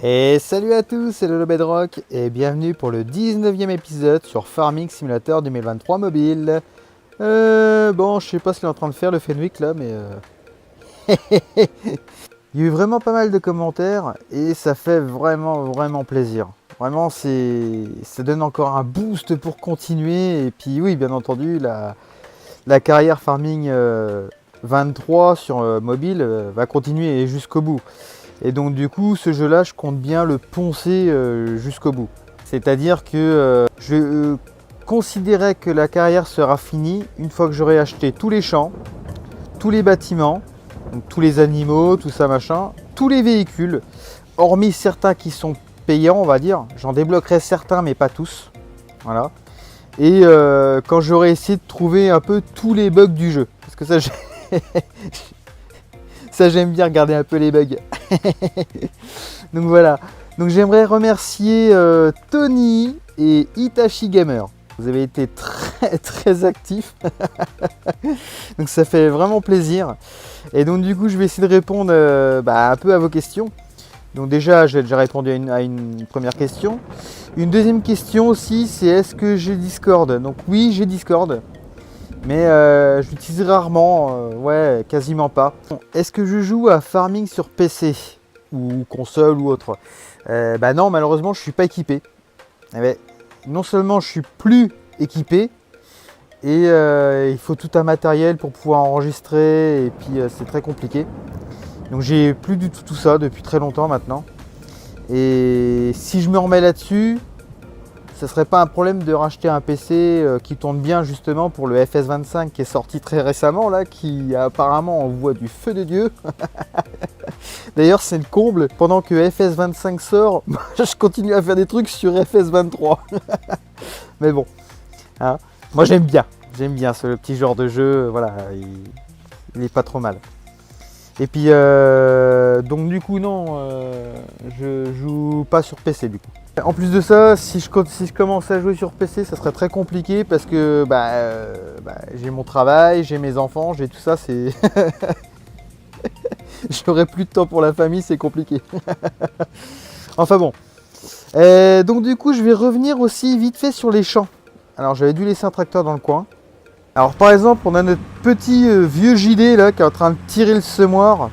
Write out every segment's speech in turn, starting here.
Et salut à tous, c'est Lolo Bedrock et bienvenue pour le 19e épisode sur Farming Simulator 2023 mobile. Bon, je sais pas ce qu'il est en train de faire le Fenwick là, mais il y a eu vraiment pas mal de commentaires et ça fait vraiment plaisir. Vraiment, ça donne encore un boost pour continuer. Et puis oui, bien entendu, la carrière Farming 23 sur mobile va continuer jusqu'au bout. Et donc du coup, ce jeu-là, je compte bien le poncer jusqu'au bout. C'est-à-dire que je considérais que la carrière sera finie une fois que j'aurai acheté tous les champs, tous les bâtiments, donc tous les animaux, tout ça machin, tous les véhicules, hormis certains qui sont payants, on va dire. J'en débloquerai certains, mais pas tous. Voilà. Et quand j'aurai essayé de trouver un peu tous les bugs du jeu. Parce que ça, ça j'aime bien regarder un peu les bugs. Donc voilà. Donc j'aimerais remercier Tony et Itachi Gamer. Vous avez été très actifs. Donc ça fait vraiment plaisir. Et donc du coup je vais essayer de répondre un peu à vos questions. Donc déjà j'ai déjà répondu à une première question. Une deuxième question aussi, c'est est-ce que j'ai Discord? Donc oui, j'ai Discord. Mais je l'utilise rarement, ouais, quasiment pas. Est-ce que je joue à Farming sur PC ou console ou autre? Non, malheureusement, je suis pas équipé. Eh ben, non seulement je suis plus équipé, et il faut tout un matériel pour pouvoir enregistrer, et puis c'est très compliqué. Donc j'ai plus du tout ça depuis très longtemps maintenant. Et si je me remets là-dessus, ça serait pas un problème de racheter un PC qui tourne bien justement pour le FS25 qui est sorti très récemment là, qui apparemment envoie du feu de Dieu. D'ailleurs c'est le comble, pendant que FS25 sort, je continue à faire des trucs sur FS23. Mais bon, hein, moi j'aime bien ce petit genre de jeu, voilà, il est pas trop mal. Et puis donc du coup non, je joue pas sur PC du coup. En plus de ça, si je commence à jouer sur PC, ça serait très compliqué parce que j'ai mon travail, j'ai mes enfants, j'ai tout ça, c'est j'aurai plus de temps pour la famille, c'est compliqué. Enfin bon. Donc du coup, je vais revenir aussi vite fait sur les champs. Alors j'avais dû laisser un tracteur dans le coin. Alors par exemple, on a notre petit vieux gilet là qui est en train de tirer le semoir.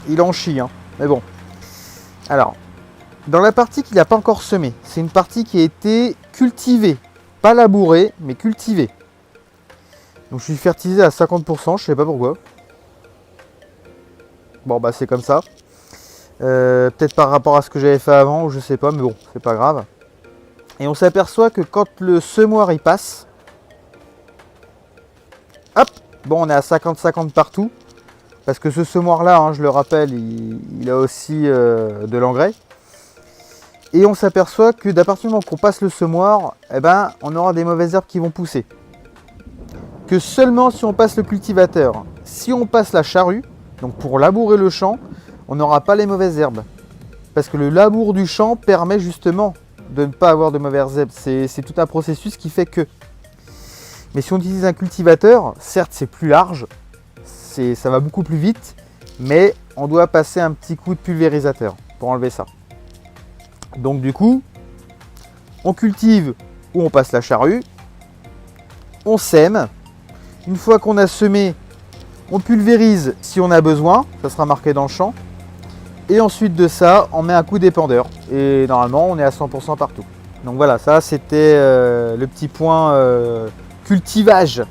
Il en chie, hein. Mais bon. Alors, dans la partie qu'il n'a pas encore semée, c'est une partie qui a été cultivée. Pas labourée, mais cultivée. Donc je suis fertilisé à 50%, je sais pas pourquoi. Bon bah c'est comme ça. Peut-être par rapport à ce que j'avais fait avant, ou je sais pas, mais bon, c'est pas grave. Et on s'aperçoit que quand le semoir il passe, hop, bon on est à 50-50 partout. Parce que ce semoir là, hein, je le rappelle, il a aussi de l'engrais. Et on s'aperçoit que d'à partir du moment qu'on passe le semoir, on aura des mauvaises herbes qui vont pousser. Que seulement si on passe le cultivateur, si on passe la charrue, donc pour labourer le champ, on n'aura pas les mauvaises herbes. Parce que le labour du champ permet justement de ne pas avoir de mauvaises herbes. C'est tout un processus qui fait que. Mais si on utilise un cultivateur, certes c'est plus large, ça va beaucoup plus vite, mais on doit passer un petit coup de pulvérisateur pour enlever ça. Donc du coup, on cultive ou on passe la charrue, on sème. Une fois qu'on a semé, on pulvérise si on a besoin, ça sera marqué dans le champ. Et ensuite de ça, on met un coup d'épandeur. Et normalement, on est à 100% partout. Donc voilà, ça c'était le petit point cultivage.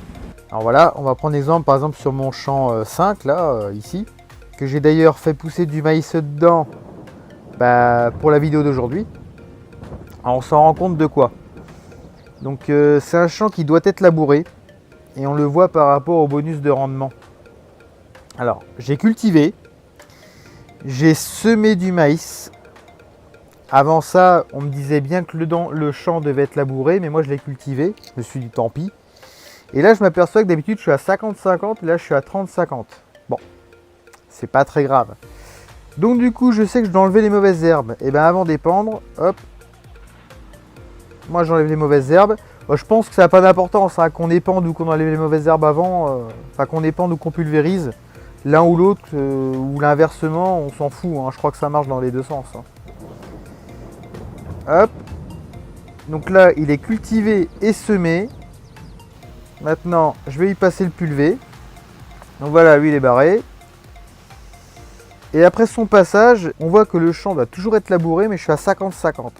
Alors voilà, on va prendre exemple par exemple sur mon champ 5 là, ici, que j'ai d'ailleurs fait pousser du maïs dedans pour la vidéo d'aujourd'hui. Alors on s'en rend compte de quoi? Donc c'est un champ qui doit être labouré et on le voit par rapport au bonus de rendement. Alors j'ai cultivé, j'ai semé du maïs. Avant ça, on me disait bien que le champ devait être labouré, mais moi je l'ai cultivé, je me suis dit tant pis. Et là je m'aperçois que d'habitude je suis à 50-50, là je suis à 30-50. Bon, c'est pas très grave. Donc du coup je sais que je dois enlever les mauvaises herbes. Et avant d'épandre, hop, moi j'enlève les mauvaises herbes. Je pense que ça n'a pas d'importance hein, qu'on épande ou qu'on enlève les mauvaises herbes avant, enfin qu'on épande ou qu'on pulvérise. L'un ou l'autre, ou l'inversement, on s'en fout, hein. Je crois que ça marche dans les deux sens. Hein. Hop. Donc là, il est cultivé et semé. Maintenant, je vais y passer le pulvé. Donc voilà, lui il est barré. Et après son passage, on voit que le champ doit toujours être labouré, mais je suis à 50-50.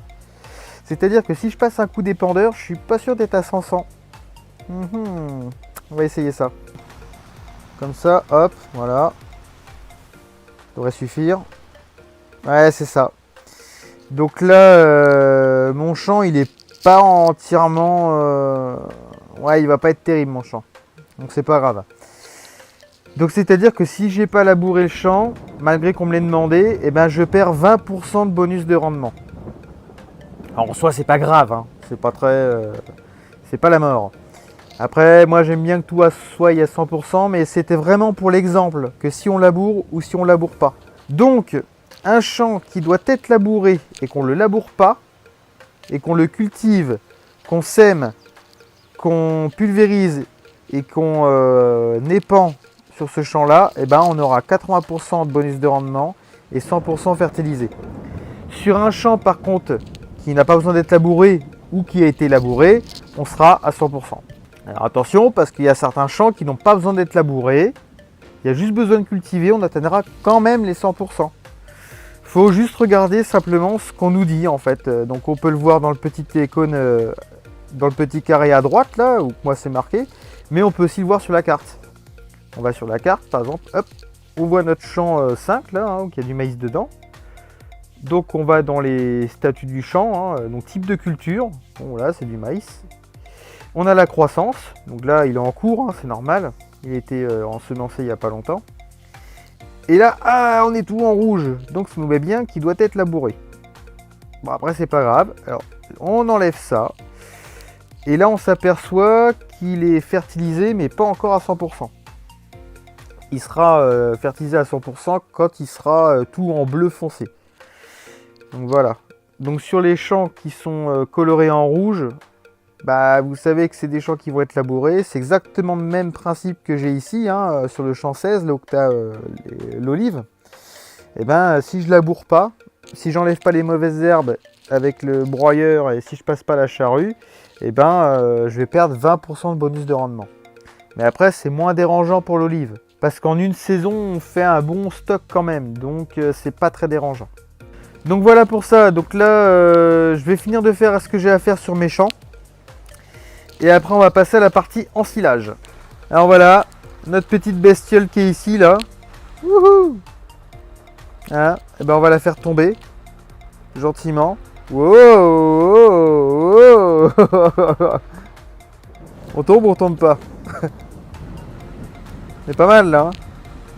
C'est-à-dire que si je passe un coup d'épandeur, je suis pas sûr d'être à 100-100. On va essayer ça. Comme ça, hop, voilà. Ça devrait suffire. Ouais, c'est ça. Donc là, mon champ, il est pas entièrement... Ouais, il va pas être terrible, mon champ. Donc c'est pas grave. Donc c'est-à-dire que si j'ai pas labouré le champ, malgré qu'on me l'ait demandé, eh ben, je perds 20% de bonus de rendement. Alors en soi, c'est pas grave, hein. C'est pas très... c'est pas la mort. Après, moi j'aime bien que tout soit à 100%, mais c'était vraiment pour l'exemple, que si on laboure ou si on laboure pas. Donc, un champ qui doit être labouré et qu'on ne le laboure pas, et qu'on le cultive, qu'on sème, qu'on pulvérise et qu'on épand sur ce champ-là, eh ben, on aura 80% de bonus de rendement et 100% fertilisé. Sur un champ par contre qui n'a pas besoin d'être labouré ou qui a été labouré, on sera à 100%. Alors attention, parce qu'il y a certains champs qui n'ont pas besoin d'être labourés, il y a juste besoin de cultiver, on atteindra quand même les 100%. Faut juste regarder simplement ce qu'on nous dit en fait. Donc on peut le voir dans le petit icône, dans le petit carré à droite là, où moi c'est marqué, mais on peut aussi le voir sur la carte. On va sur la carte par exemple, hop, on voit notre champ 5 là, hein, où il y a du maïs dedans. Donc on va dans les statuts du champ, hein, donc type de culture, bon là c'est du maïs. On a la croissance, donc là il est en cours, hein, c'est normal, il a été ensemencé il n'y a pas longtemps. Et là, ah, on est tout en rouge, donc ça nous met bien qu'il doit être labouré. Bon après c'est pas grave, alors on enlève ça. Et là on s'aperçoit qu'il est fertilisé mais pas encore à 100%. Il sera fertilisé à 100% quand il sera tout en bleu foncé. Donc voilà. Donc sur les champs qui sont colorés en rouge, bah, vous savez que c'est des champs qui vont être labourés. C'est exactement le même principe que j'ai ici, hein, sur le champ 16, là où tu as l'olive. Et ben si je laboure pas, si j'enlève pas les mauvaises herbes avec le broyeur et si je passe pas la charrue, et ben je vais perdre 20% de bonus de rendement. Mais après c'est moins dérangeant pour l'olive. Parce qu'en une saison, on fait un bon stock quand même. Donc c'est pas très dérangeant. Donc voilà pour ça. Donc là, je vais finir de faire ce que j'ai à faire sur mes champs. Et après, on va passer à la partie ensilage. Alors voilà, notre petite bestiole qui est ici, là. Wouhou! Hein, et ben on va la faire tomber. Gentiment. Wow, wow, wow. On tombe ou on tombe pas? C'est pas mal là.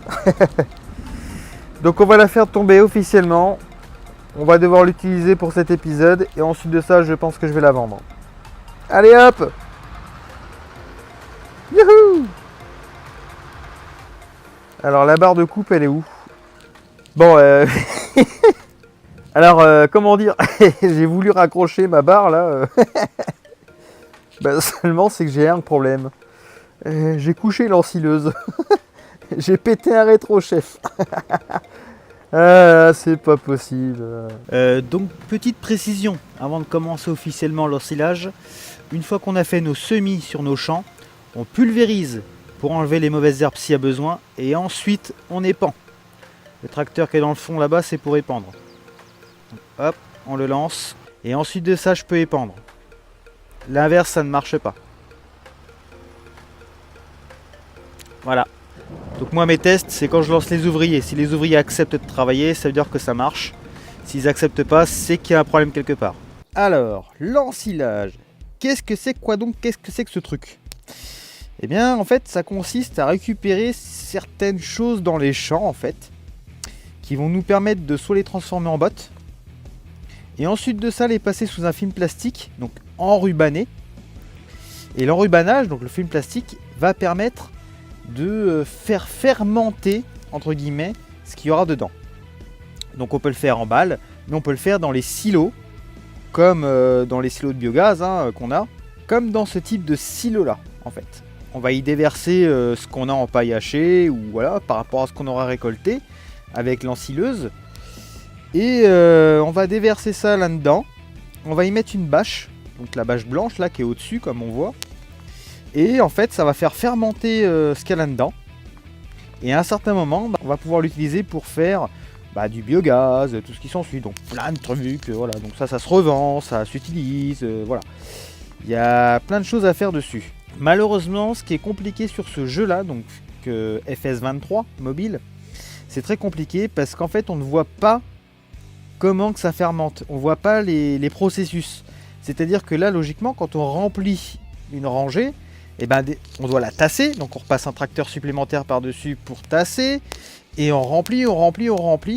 Hein. Donc on va la faire tomber officiellement. On va devoir l'utiliser pour cet épisode. Et ensuite de ça, je pense que je vais la vendre. Allez hop! Youhou! Alors la barre de coupe, elle est où? Bon, alors comment dire? J'ai voulu raccrocher ma barre là. Bah, seulement c'est que j'ai un problème. J'ai couché l'ensileuse. J'ai pété un rétro, chef. Ah, c'est pas possible. Donc petite précision avant de commencer officiellement l'ensilage. Une fois qu'on a fait nos semis sur nos champs, on pulvérise pour enlever les mauvaises herbes s'il y a besoin et ensuite on épand. Le tracteur qui est dans le fond là-bas, c'est pour épandre. Donc, hop, on le lance et ensuite de ça je peux épandre. L'inverse ça ne marche pas. Voilà. Donc moi mes tests c'est quand je lance les ouvriers. Si les ouvriers acceptent de travailler, ça veut dire que ça marche. S'ils n'acceptent pas, c'est qu'il y a un problème quelque part. Alors, l'ensilage. Qu'est-ce que c'est que ce truc? Eh bien en fait ça consiste à récupérer certaines choses dans les champs en fait, qui vont nous permettre de soit les transformer en bottes, et ensuite de ça les passer sous un film plastique, donc enrubanné. Et l'enrubanage, donc le film plastique, va permettre de faire fermenter, entre guillemets, ce qu'il y aura dedans. Donc on peut le faire en balle, mais on peut le faire dans les silos, comme dans les silos de biogaz qu'on a, comme dans ce type de silo là en fait. On va y déverser ce qu'on a en paille hachée, ou voilà, par rapport à ce qu'on aura récolté avec l'ensileuse. Et on va déverser ça là-dedans. on va y mettre une bâche, donc la bâche blanche là qui est au-dessus comme on voit. Et en fait ça va faire fermenter ce qu'il y a là-dedans. Et à un certain moment, on va pouvoir l'utiliser pour faire du biogaz, tout ce qui s'ensuit. Donc plein de trucs, voilà. Donc ça se revend, ça s'utilise, voilà. Il y a plein de choses à faire dessus. Malheureusement, ce qui est compliqué sur ce jeu-là, donc FS23 mobile, c'est très compliqué parce qu'en fait on ne voit pas comment que ça fermente. On ne voit pas les processus. C'est-à-dire que là, logiquement, quand on remplit une rangée, on doit la tasser, donc on repasse un tracteur supplémentaire par-dessus pour tasser, et on remplit,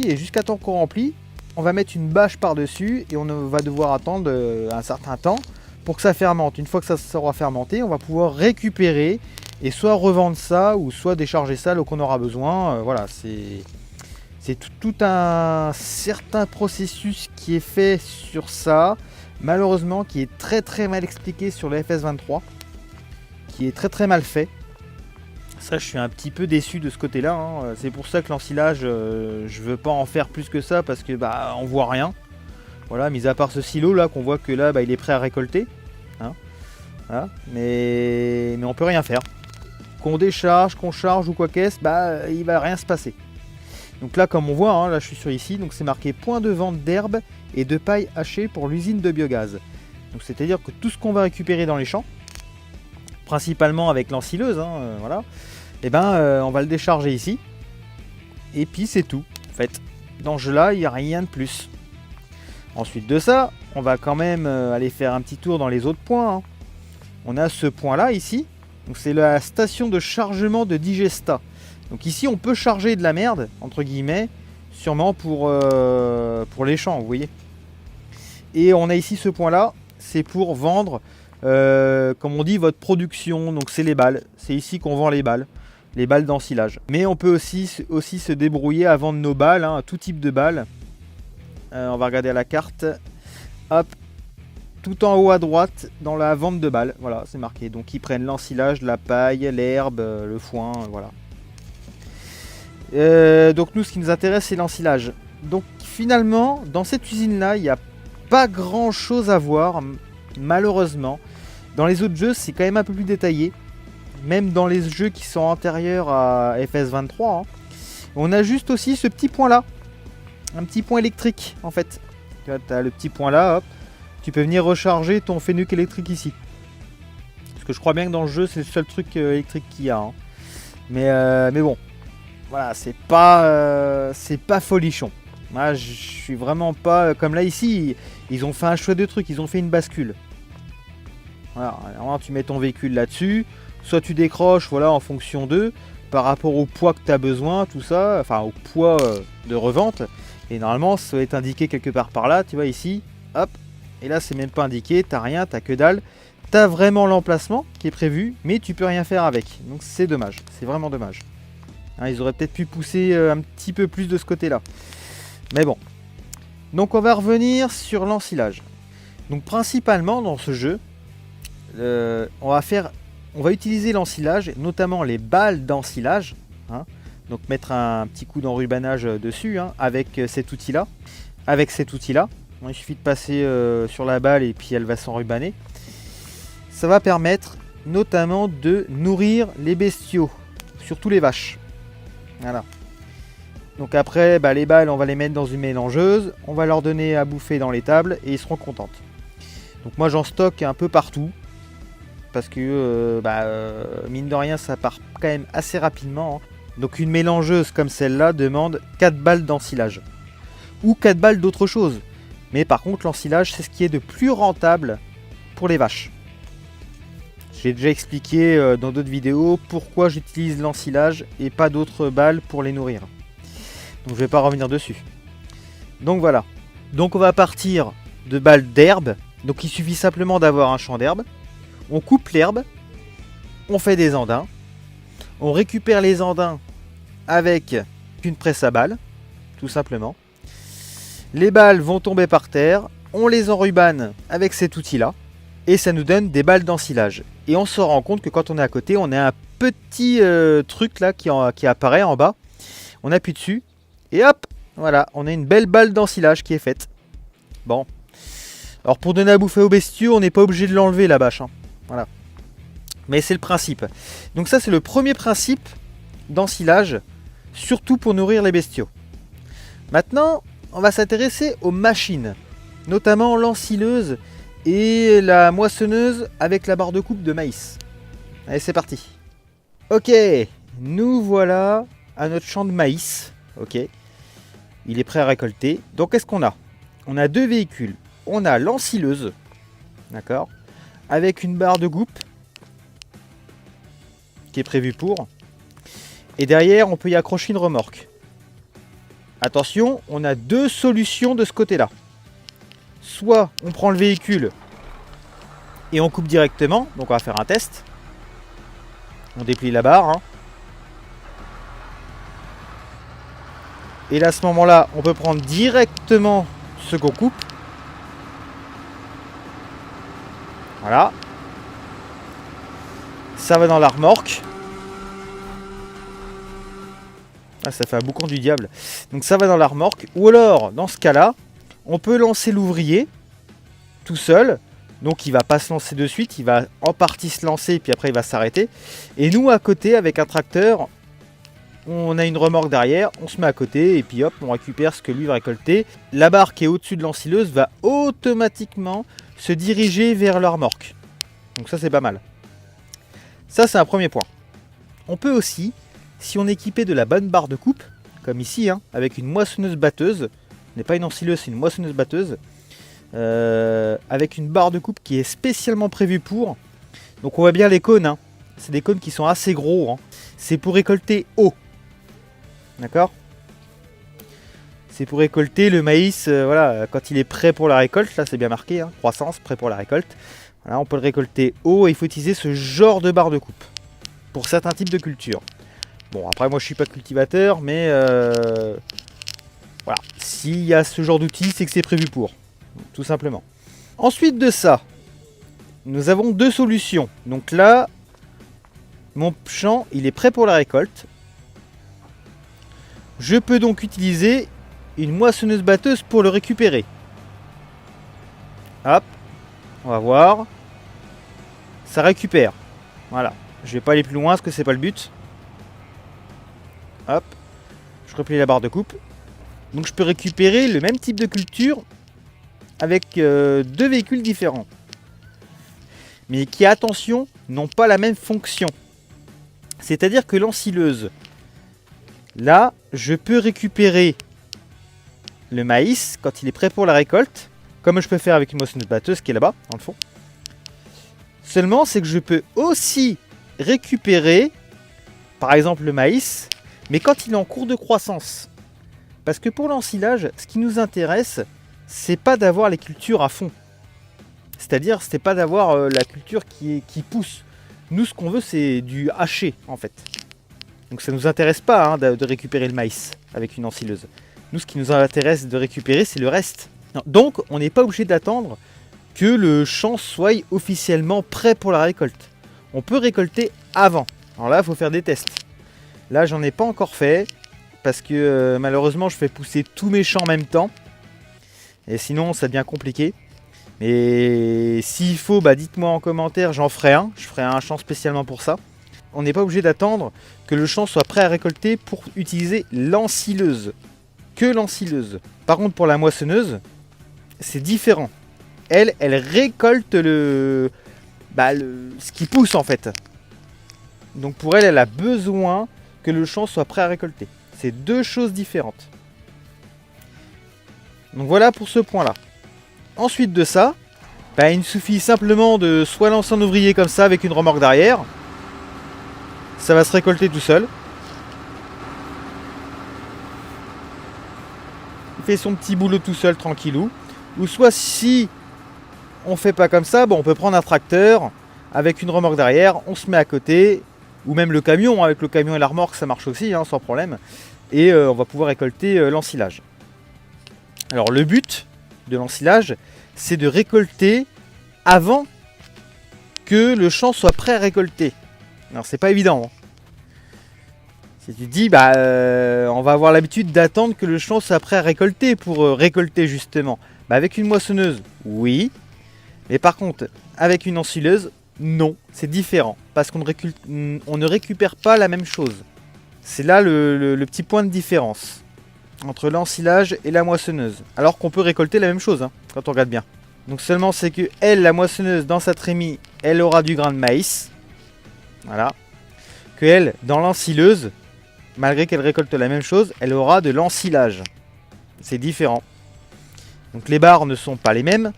et jusqu'à temps qu'on remplit, on va mettre une bâche par-dessus, et on va devoir attendre un certain temps pour que ça fermente. Une fois que ça sera fermenté, on va pouvoir récupérer, et soit revendre ça, ou soit décharger ça là qu'on aura besoin. Voilà, c'est tout un certain processus qui est fait sur ça, malheureusement, qui est très très mal expliqué sur le FS23. Qui est très très mal fait. Ça, je suis un petit peu déçu de ce côté-là. Hein. C'est pour ça que l'ensilage, je veux pas en faire plus que ça parce que on voit rien. Voilà, mis à part ce silo là qu'on voit que là, il est prêt à récolter. Hein. Voilà. Mais on peut rien faire. Qu'on décharge, qu'on charge ou quoi qu'est-ce, il va rien se passer. Donc là, comme on voit, hein, là je suis sur ici, donc c'est marqué point de vente d'herbe et de paille hachée pour l'usine de biogaz. Donc c'est-à-dire que tout ce qu'on va récupérer dans les champs, principalement avec l'ensileuse, voilà, on va le décharger ici. Et puis c'est tout. En fait, dans ce jeu-là, il n'y a rien de plus. Ensuite de ça, on va quand même aller faire un petit tour dans les autres points. Hein. On a ce point-là ici. Donc c'est la station de chargement de Digesta. Donc ici, on peut charger de la merde, entre guillemets, sûrement pour les champs, vous voyez. Et on a ici ce point-là, c'est pour vendre... comme on dit, votre production, donc c'est les balles, c'est ici qu'on vend les balles d'ensilage. Mais on peut aussi se débrouiller à vendre nos balles, hein, tout type de balles. On va regarder à la carte, hop, tout en haut à droite, dans la vente de balles, voilà, c'est marqué. Donc ils prennent l'ensilage, la paille, l'herbe, le foin, voilà. Donc nous, ce qui nous intéresse, c'est l'ensilage. Donc finalement, dans cette usine-là, il n'y a pas grand-chose à voir, malheureusement. Dans les autres jeux, c'est quand même un peu plus détaillé. Même dans les jeux qui sont antérieurs à FS23. Hein. On a juste aussi ce petit point là. Un petit point électrique en fait. Tu as le petit point là, hop. Tu peux venir recharger ton Fenwick électrique ici. Parce que je crois bien que dans le jeu, c'est le seul truc électrique qu'il y a. Hein. Mais bon. Voilà, c'est pas folichon. Moi, je suis vraiment pas... Comme là ici, ils ont fait un choix de trucs. Ils ont fait une bascule. Voilà, alors tu mets ton véhicule là-dessus, soit tu décroches, voilà, en fonction d'eux, par rapport au poids que tu as besoin, tout ça, enfin au poids de revente, et normalement ça va être indiqué quelque part par là, tu vois ici, hop, et là c'est même pas indiqué, t'as rien, t'as que dalle, t'as vraiment l'emplacement qui est prévu, mais tu peux rien faire avec, donc c'est dommage, c'est vraiment dommage. Hein, ils auraient peut-être pu pousser un petit peu plus de ce côté-là, mais bon. Donc on va revenir sur l'ensilage. Donc principalement dans ce jeu, on va utiliser l'ensilage, notamment les balles d'ensilage, hein, donc mettre un petit coup d'enrubanage dessus, hein, avec cet outil là. Il suffit de passer sur la balle et puis elle va s'enrubaner. Ça va permettre notamment de nourrir les bestiaux, surtout les vaches. Voilà. Donc après, les balles, on va les mettre dans une mélangeuse, on va leur donner à bouffer dans l'étable et ils seront contents. Donc moi j'en stocke un peu partout. Parce que mine de rien ça part quand même assez rapidement. Hein. Donc une mélangeuse comme celle-là demande 4 balles d'ensilage. Ou 4 balles d'autre chose. Mais par contre l'ensilage c'est ce qui est de plus rentable pour les vaches. J'ai déjà expliqué dans d'autres vidéos pourquoi j'utilise l'ensilage et pas d'autres balles pour les nourrir. Donc je vais pas revenir dessus. Donc voilà. Donc on va partir de balles d'herbe. Donc il suffit simplement d'avoir un champ d'herbe. On coupe l'herbe, on fait des andins, on récupère les andins avec une presse à balles, tout simplement. Les balles vont tomber par terre, on les enrubane avec cet outil-là, et ça nous donne des balles d'ensilage. Et on se rend compte que quand on est à côté, on a un petit truc là qui apparaît en bas. On appuie dessus, et hop, voilà, on a une belle balle d'ensilage qui est faite. Bon. Alors pour donner à bouffer aux bestiaux, on n'est pas obligé de l'enlever la bâche. Hein. Voilà. Mais c'est le principe. Donc ça c'est le premier principe d'ensilage, surtout pour nourrir les bestiaux. Maintenant, on va s'intéresser aux machines, notamment l'ensileuse et la moissonneuse avec la barre de coupe de maïs. Allez, c'est parti. Ok, nous voilà à notre champ de maïs. Ok, il est prêt à récolter. Donc qu'est-ce qu'on a? On a deux véhicules. On a l'ensileuse, d'accord, avec une barre de coupe qui est prévue pour. Et derrière, on peut y accrocher une remorque. Attention, on a deux solutions de ce côté-là. Soit on prend le véhicule et on coupe directement. Donc on va faire un test. On déplie la barre. Hein. Et là, à ce moment-là, on peut prendre directement ce qu'on coupe. Voilà. Ça va dans la remorque. Ah, ça fait un boucan du diable. Donc ça va dans la remorque. Ou alors, dans ce cas-là, on peut lancer l'ouvrier tout seul. Donc il va pas se lancer de suite. Il va en partie se lancer, puis après il va s'arrêter. Et nous, à côté, avec un tracteur, on a une remorque derrière. On se met à côté et puis hop, on récupère ce que lui va récolter. La barre qui est au-dessus de l'ensileuse va automatiquement se diriger vers la remorque. Donc ça, c'est pas mal. Ça, c'est un premier point. On peut aussi, si on est équipé de la bonne barre de coupe, comme ici, hein, avec une moissonneuse-batteuse, ce n'est pas une ensileuse, c'est une moissonneuse-batteuse, avec une barre de coupe qui est spécialement prévue pour. Donc on voit bien les cônes, hein. C'est des cônes qui sont assez gros. Hein. C'est pour récolter haut. D'accord? C'est pour récolter le maïs, voilà, quand il est prêt pour la récolte, là c'est bien marqué, hein, croissance, prêt pour la récolte. Voilà, on peut le récolter haut et il faut utiliser ce genre de barre de coupe pour certains types de cultures. Bon, après moi je suis pas cultivateur, mais voilà, s'il y a ce genre d'outil, c'est que c'est prévu pour, tout simplement. Ensuite de ça, nous avons deux solutions. Donc là, mon champ, il est prêt pour la récolte. Je peux donc utiliser une moissonneuse batteuse pour le récupérer. Hop, on va voir. Ça récupère. Voilà. Je vais pas aller plus loin parce que c'est pas le but. Hop, je replie la barre de coupe. Donc je peux récupérer le même type de culture avec deux véhicules différents. Mais qui, attention, n'ont pas la même fonction. C'est-à-dire que l'ensileuse, là, je peux récupérer le maïs quand il est prêt pour la récolte, comme je peux faire avec une moissonneuse batteuse qui est là-bas, dans le fond. Seulement, c'est que je peux aussi récupérer, par exemple, le maïs, mais quand il est en cours de croissance. Parce que pour l'ensilage, ce qui nous intéresse, c'est pas d'avoir les cultures à fond. C'est-à-dire, c'est pas d'avoir la culture qui pousse. Nous, ce qu'on veut, c'est du haché, en fait. Donc ça nous intéresse pas hein, de récupérer le maïs avec une ensileuse. Nous, ce qui nous intéresse de récupérer, c'est le reste. Non, donc, on n'est pas obligé d'attendre que le champ soit officiellement prêt pour la récolte. On peut récolter avant. Alors là, il faut faire des tests. Là, j'en ai pas encore fait parce que malheureusement, je fais pousser tous mes champs en même temps. Et sinon, ça devient compliqué. Mais s'il faut, bah, dites-moi en commentaire, j'en ferai un. Je ferai un champ spécialement pour ça. On n'est pas obligé d'attendre que le champ soit prêt à récolter pour utiliser l'ensileuse. Que l'ensileuse. Par contre, pour la moissonneuse, c'est différent. Elle récolte ce qui pousse en fait. Donc pour elle, elle a besoin que le champ soit prêt à récolter. C'est deux choses différentes. Donc voilà pour ce point-là. Ensuite de ça, il nous suffit simplement de soit lancer un ouvrier comme ça avec une remorque derrière. Ça va se récolter tout seul. Il fait son petit boulot tout seul, tranquillou. Ou soit si on fait pas comme ça, on peut prendre un tracteur avec une remorque derrière, on se met à côté, ou même le camion, avec le camion et la remorque ça marche aussi, hein, sans problème. Et on va pouvoir récolter l'ensilage. Alors le but de l'ensilage, c'est de récolter avant que le champ soit prêt à récolter. Alors c'est pas évident. Hein. Si tu te dis, on va avoir l'habitude d'attendre que le champ soit prêt à récolter pour récolter justement. Bah avec une moissonneuse, oui. Mais par contre, avec une ensileuse, non. C'est différent. Parce qu'on ne récupère pas la même chose. C'est là le petit point de différence entre l'ensilage et la moissonneuse. Alors qu'on peut récolter la même chose, hein, quand on regarde bien. Donc seulement c'est que elle, la moissonneuse, dans sa trémie, elle aura du grain de maïs. Voilà. Que elle, dans l'ensileuse, malgré qu'elle récolte la même chose, elle aura de l'ensilage. C'est différent. Donc les barres ne sont pas les mêmes.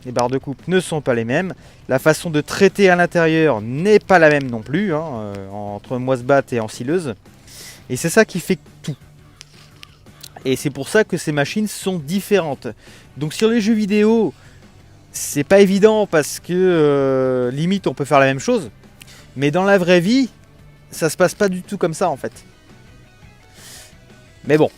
Les barres de coupe ne sont pas les mêmes. La façon de traiter à l'intérieur n'est pas la même non plus, hein, entre moisse-batte et ensileuse. Et c'est ça qui fait tout. Et c'est pour ça que ces machines sont différentes. Donc sur les jeux vidéo, c'est pas évident parce que limite on peut faire la même chose. Mais dans la vraie vie, ça se passe pas du tout comme ça en fait. Mais bon.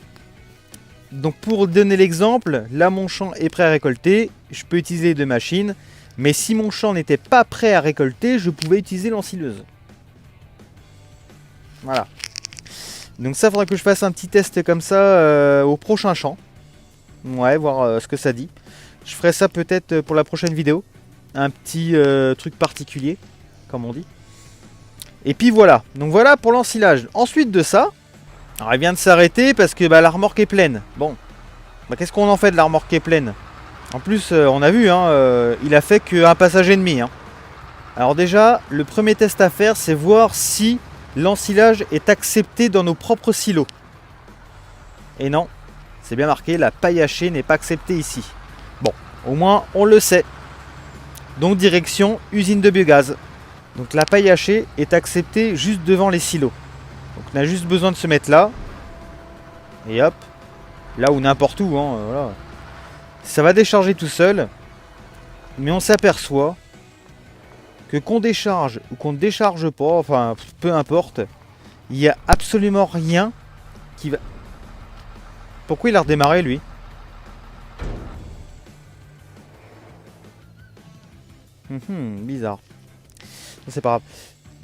Donc pour donner l'exemple, là mon champ est prêt à récolter, je peux utiliser les deux machines, mais si mon champ n'était pas prêt à récolter, je pouvais utiliser l'ensileuse. Voilà. Donc ça, faudra que je fasse un petit test comme ça au prochain champ. Ouais, voir ce que ça dit. Je ferai ça peut-être pour la prochaine vidéo. Un petit truc particulier, comme on dit. Et puis voilà. Donc voilà pour l'ensilage. Ensuite de ça, alors il vient de s'arrêter parce que la remorque est pleine. Bon, qu'est-ce qu'on en fait de la remorque est pleine? En plus, on a vu, hein, il a fait qu'un passage et demi. Hein. Alors déjà, le premier test à faire, c'est voir si l'ensilage est accepté dans nos propres silos. Et non, c'est bien marqué, la paille hachée n'est pas acceptée ici. Bon, au moins on le sait. Donc direction usine de biogaz. Donc la paille hachée est acceptée juste devant les silos. Donc on a juste besoin de se mettre là. Et hop. Là ou n'importe où. Hein, voilà. Ça va décharger tout seul. Mais on s'aperçoit que qu'on décharge ou qu'on ne décharge pas, enfin peu importe, il n'y a absolument rien qui va... Pourquoi il a redémarré lui? Bizarre. C'est pas grave.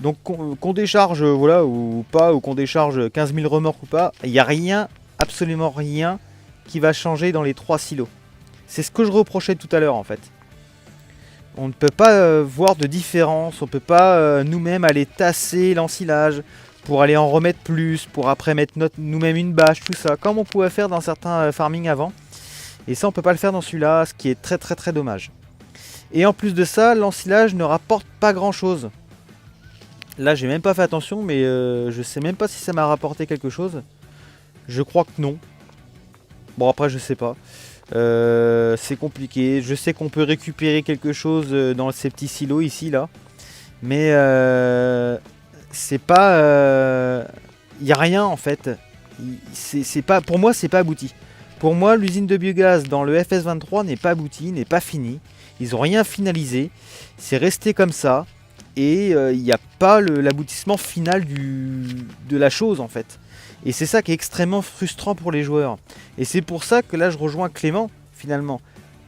Donc qu'on décharge voilà ou pas, ou qu'on décharge 15 000 remorques ou pas, il n'y a rien, absolument rien qui va changer dans les 3 silos. C'est ce que je reprochais tout à l'heure en fait. On ne peut pas voir de différence, on ne peut pas nous-mêmes aller tasser l'ensilage pour aller en remettre plus, pour après mettre nous-mêmes une bâche, tout ça, comme on pouvait faire dans certains farming avant. Et ça on ne peut pas le faire dans celui-là, ce qui est très très très dommage. Et en plus de ça, l'ensilage ne rapporte pas grand-chose. Là j'ai même pas fait attention, mais je sais même pas si ça m'a rapporté quelque chose. Je crois que non. Bon après je sais pas. C'est compliqué. Je sais qu'on peut récupérer quelque chose dans ces petits silos ici là, mais c'est pas, y a rien en fait. C'est pas, pour moi c'est pas abouti. Pour moi l'usine de biogaz dans le FS23 n'est pas abouti, n'est pas fini. Ils ont rien finalisé. C'est resté comme ça et il n'y a pas l'aboutissement final de la chose en fait. Et c'est ça qui est extrêmement frustrant pour les joueurs. Et c'est pour ça que là je rejoins Clément finalement.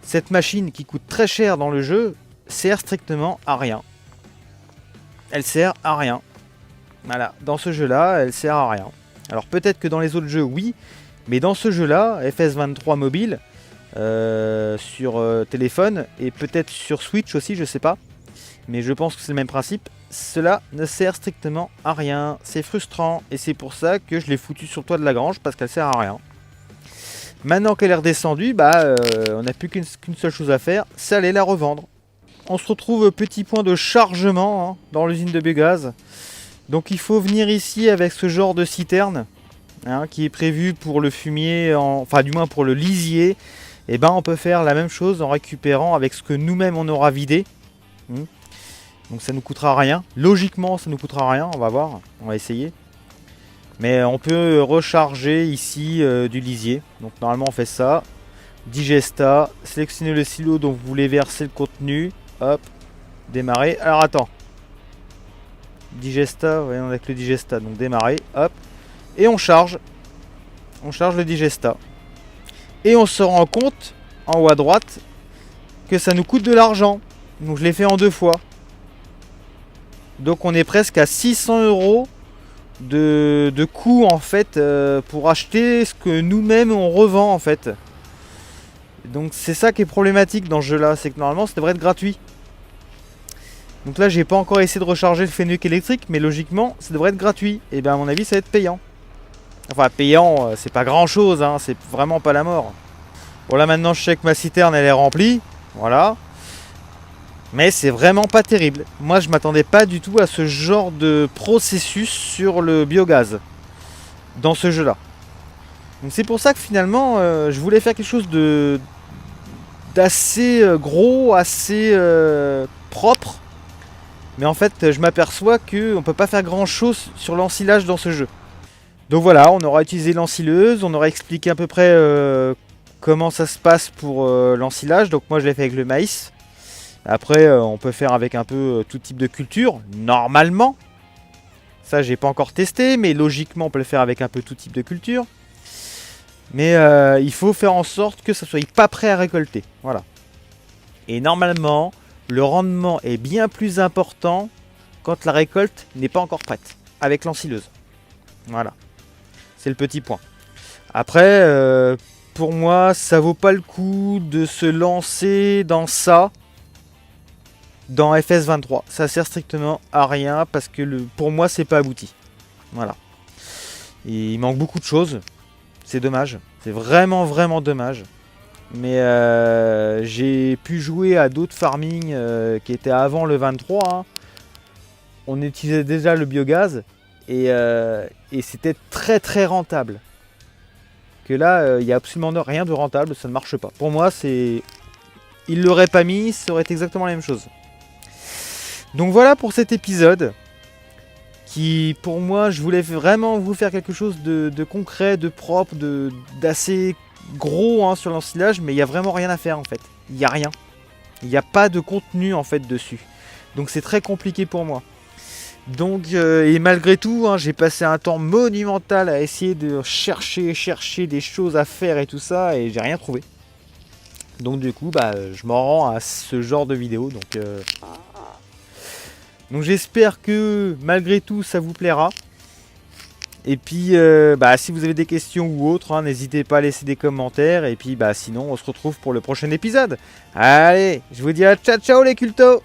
Cette machine qui coûte très cher dans le jeu sert strictement à rien. Elle sert à rien. Voilà, dans ce jeu là elle sert à rien. Alors peut-être que dans les autres jeux oui, mais dans ce jeu là, FS23 mobile, sur téléphone et peut-être sur Switch aussi, je sais pas. Mais je pense que c'est le même principe. Cela ne sert strictement à rien. C'est frustrant et c'est pour ça que je l'ai foutu sur le toit de la grange parce qu'elle sert à rien. Maintenant qu'elle est redescendue, on n'a plus qu'une seule chose à faire, c'est aller la revendre. On se retrouve petit point de chargement hein, dans l'usine de biogaz. Donc il faut venir ici avec ce genre de citerne hein, qui est prévu pour le fumier, enfin du moins pour le lisier. Et on peut faire la même chose en récupérant avec ce que nous-mêmes on aura vidé. Donc ça nous coûtera rien. Logiquement ça nous coûtera rien, on va voir, on va essayer. Mais on peut recharger ici du lisier. Donc normalement on fait ça. Digesta, sélectionnez le silo dont vous voulez verser le contenu. Hop, démarrer. Alors attends. Digesta, voyons avec le digesta, donc démarrer, hop. Et on charge. On charge le digesta. Et on se rend compte, en haut à droite, que ça nous coûte de l'argent. Donc je l'ai fait en 2 fois. Donc on est presque à 600 € de coût en fait pour acheter ce que nous-mêmes on revend en fait. Donc c'est ça qui est problématique dans ce jeu là, c'est que normalement ça devrait être gratuit. Donc là j'ai pas encore essayé de recharger le Fennec électrique, mais logiquement ça devrait être gratuit. Et bien à mon avis ça va être payant. Enfin payant, c'est pas grand chose, hein, c'est vraiment pas la mort. Bon là maintenant je sais que ma citerne elle est remplie, voilà. Mais c'est vraiment pas terrible. Moi je m'attendais pas du tout à ce genre de processus sur le biogaz dans ce jeu là. Donc c'est pour ça que finalement je voulais faire quelque chose d'assez gros, assez propre. Mais en fait je m'aperçois qu'on peut pas faire grand chose sur l'ensilage dans ce jeu. Donc voilà, on aura utilisé l'ensileuse, on aura expliqué à peu près comment ça se passe pour l'ensilage. Donc moi je l'ai fait avec le maïs. Après on peut faire avec un peu tout type de culture, normalement. Ça j'ai pas encore testé, mais logiquement on peut le faire avec un peu tout type de culture. Mais il faut faire en sorte que ça soit pas prêt à récolter. Voilà. Et normalement, le rendement est bien plus important quand la récolte n'est pas encore prête, avec l'ensileuse. Voilà. C'est le petit point. Après, pour moi, ça vaut pas le coup de se lancer dans ça, dans FS23. Ça sert strictement à rien, parce que pour moi, c'est pas abouti. Voilà. Et il manque beaucoup de choses. C'est dommage, c'est vraiment dommage. Mais j'ai pu jouer à d'autres farming qui étaient avant le 23. Hein. On utilisait déjà le biogaz et c'était très rentable. Que là, il n'y a absolument rien de rentable, ça ne marche pas. Pour moi, il ne l'aurait pas mis, ça aurait été exactement la même chose. Donc voilà pour cet épisode. Qui pour moi je voulais vraiment vous faire quelque chose de concret, de propre, d'assez gros hein, sur l'ensilage, mais il n'y a vraiment rien à faire en fait. Il n'y a rien. Il n'y a pas de contenu en fait dessus. Donc c'est très compliqué pour moi. Donc et malgré tout, hein, j'ai passé un temps monumental à essayer de chercher des choses à faire et tout ça, et j'ai rien trouvé. Donc du coup je m'en rends à ce genre de vidéo. Donc j'espère que malgré tout ça vous plaira. Et puis si vous avez des questions ou autres, hein, n'hésitez pas à laisser des commentaires. Et puis sinon on se retrouve pour le prochain épisode. Allez, je vous dis à ciao les cultos.